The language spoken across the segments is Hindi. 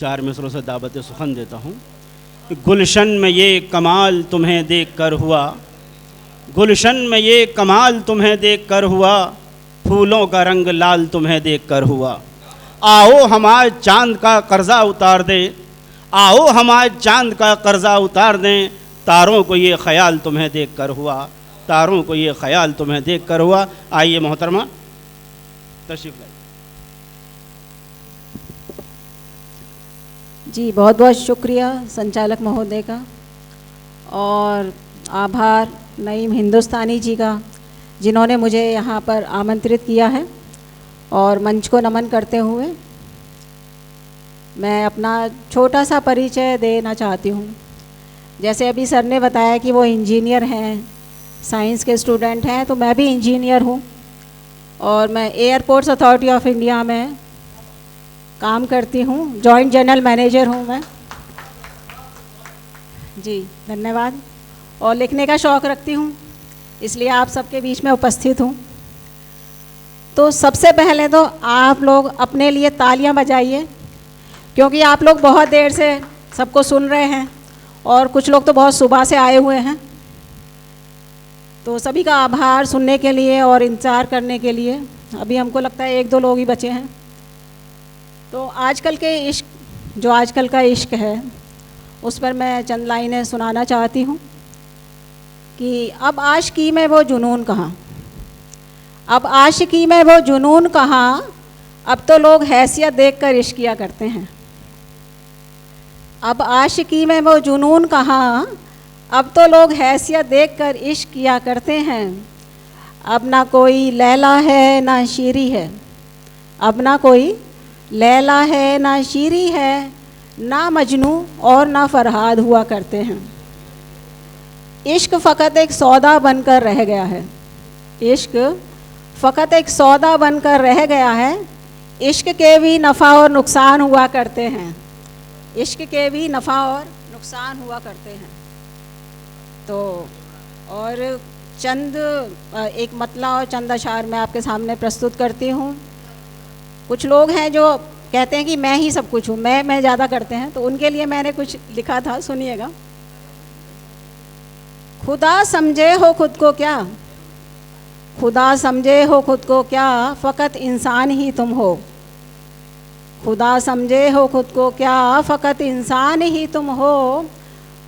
चार मिसरों से दावत सुखन देता हूँ। गुलशन में ये कमाल तुम्हें देख कर हुआ, गुलशन में ये कमाल तुम्हें देख कर हुआ, फूलों का रंग लाल तुम्हें देख कर हुआ। आओ हम आज चांद का कर्जा उतार दें, आओ हम आज चांद का कर्जा उतार दें, तारों को ये ख्याल तुम्हें देख कर हुआ, तारों को ये ख्याल तुम्हें देख कर हुआ। आइए मोहतरमा तशरीफ लाइए। जी बहुत बहुत शुक्रिया संचालक महोदय का और आभार नईम हिंदुस्तानी जी का, जिन्होंने मुझे यहाँ पर आमंत्रित किया है। और मंच को नमन करते हुए मैं अपना छोटा सा परिचय देना चाहती हूँ। जैसे अभी सर ने बताया कि वो इंजीनियर हैं, साइंस के स्टूडेंट हैं, तो मैं भी इंजीनियर हूँ और मैं एयरपोर्ट्स अथॉरिटी ऑफ इंडिया में काम करती हूँ, जॉइंट जनरल मैनेजर हूँ मैं। जी धन्यवाद। और लिखने का शौक़ रखती हूँ, इसलिए आप सबके बीच में उपस्थित हूँ। तो सबसे पहले तो आप लोग अपने लिए तालियां बजाइए, क्योंकि आप लोग बहुत देर से सबको सुन रहे हैं और कुछ लोग तो बहुत सुबह से आए हुए हैं। तो सभी का आभार सुनने के लिए और इंतज़ार करने के लिए। अभी हमको लगता है एक दो लोग ही बचे हैं। तो आजकल के इश्क, जो आजकल का इश्क है, उस पर मैं चंद लाइनें सुनाना चाहती हूँ कि अब आशिकी में वो जुनून कहाँ, अब आशिकी में वो जुनून कहाँ, अब तो लोग हैसियत देखकर इश्क किया करते हैं। अब आशिकी में वो जुनून कहाँ, अब तो लोग हैसियत देखकर इश्क किया करते हैं। अब ना कोई लैला है ना शीरी है, अब ना कोई लैला है ना शीरी है, ना मजनू और ना फरहाद हुआ करते हैं। इश्क फ़कत एक सौदा बनकर रह गया है, इश्क फ़कत एक सौदा बनकर रह गया है। इश्क के भी नफ़ा और नुकसान हुआ करते हैं, इश्क के भी नफ़ा और नुकसान हुआ करते हैं। तो और चंद एक मतला और चंद अशार मैं आपके सामने प्रस्तुत करती हूँ। कुछ लोग हैं जो कहते हैं कि मैं ही सब कुछ हूँ, मैं ज़्यादा करते हैं, तो उनके लिए मैंने कुछ लिखा था, सुनिएगा। खुदा समझे हो खुद को क्या, खुदा समझे हो खुद को क्या, फ़कत इंसान ही तुम हो। खुदा समझे हो खुद को क्या, फ़कत इंसान ही तुम हो।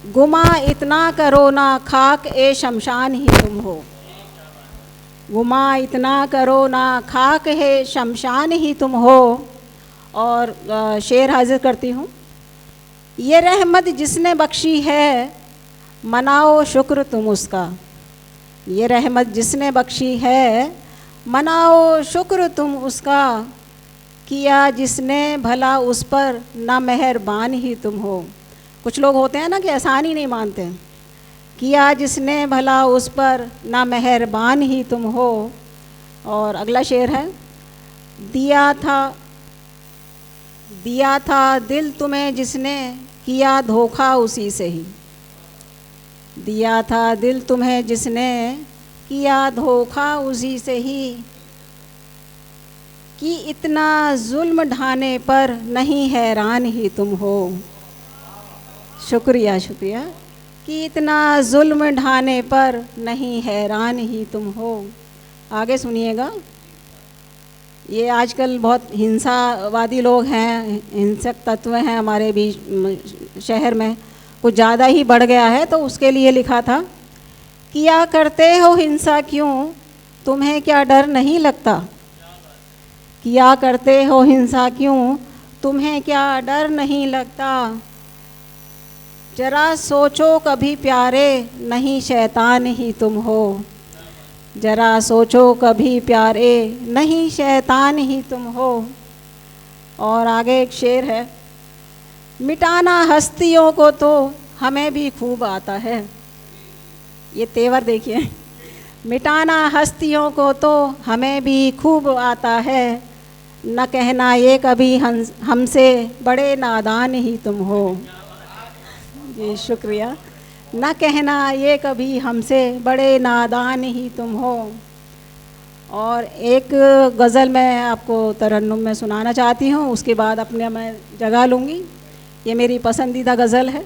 गुमा इतना करो ना खाक ए शमशान ही तुम हो। गुमा इतना करो ना खाक है शमशान ही तुम हो। और शेर हाजिर करती हूँ। ये रहमत जिसने बख्शी है, मनाओ शुक्र तुम उसका। ये रहमत जिसने बख्शी है, मनाओ शुक्र तुम उसका। किया जिसने भला उस पर ना मेहरबान ही तुम हो। कुछ लोग होते हैं ना कि एहसान ही नहीं मानते। किया जिसने भला उस पर ना मेहरबान ही तुम हो। और अगला शेर है, दिया था दिल तुम्हें जिसने, किया धोखा उसी से ही। दिया था दिल तुम्हें जिसने, किया धोखा उसी से ही। कि इतना जुल्म ढाने पर नहीं हैरान ही तुम हो। शुक्रिया शुक्रिया। कि इतना जुल्म ढाने पर नहीं हैरान ही तुम हो। आगे सुनिएगा। ये आजकल बहुत हिंसावादी लोग हैं, हिंसक तत्व हैं हमारे बीच शहर में, कुछ ज़्यादा ही बढ़ गया है, तो उसके लिए लिखा था, किया करते हो हिंसा क्यों, तुम्हें क्या डर नहीं लगता। किया करते हो हिंसा क्यों, तुम्हें क्या डर नहीं लगता। जरा सोचो कभी प्यारे, नहीं शैतान ही तुम हो। जरा सोचो कभी प्यारे, नहीं शैतान ही तुम हो। और आगे एक शेर है, मिटाना हस्तियों को तो हमें भी खूब आता है। ये तेवर देखिए, मिटाना हस्तियों को तो हमें भी खूब आता है। न कहना ये कभी हमसे बड़े नादान ही तुम हो। जी शुक्रिया। न कहना ये कभी हमसे बड़े नादान ही तुम हो। और एक गज़ल मैं आपको तरन्नुम में सुनाना चाहती हूँ, उसके बाद अपने मैं जगह लूँगी। ये मेरी पसंदीदा गज़ल है।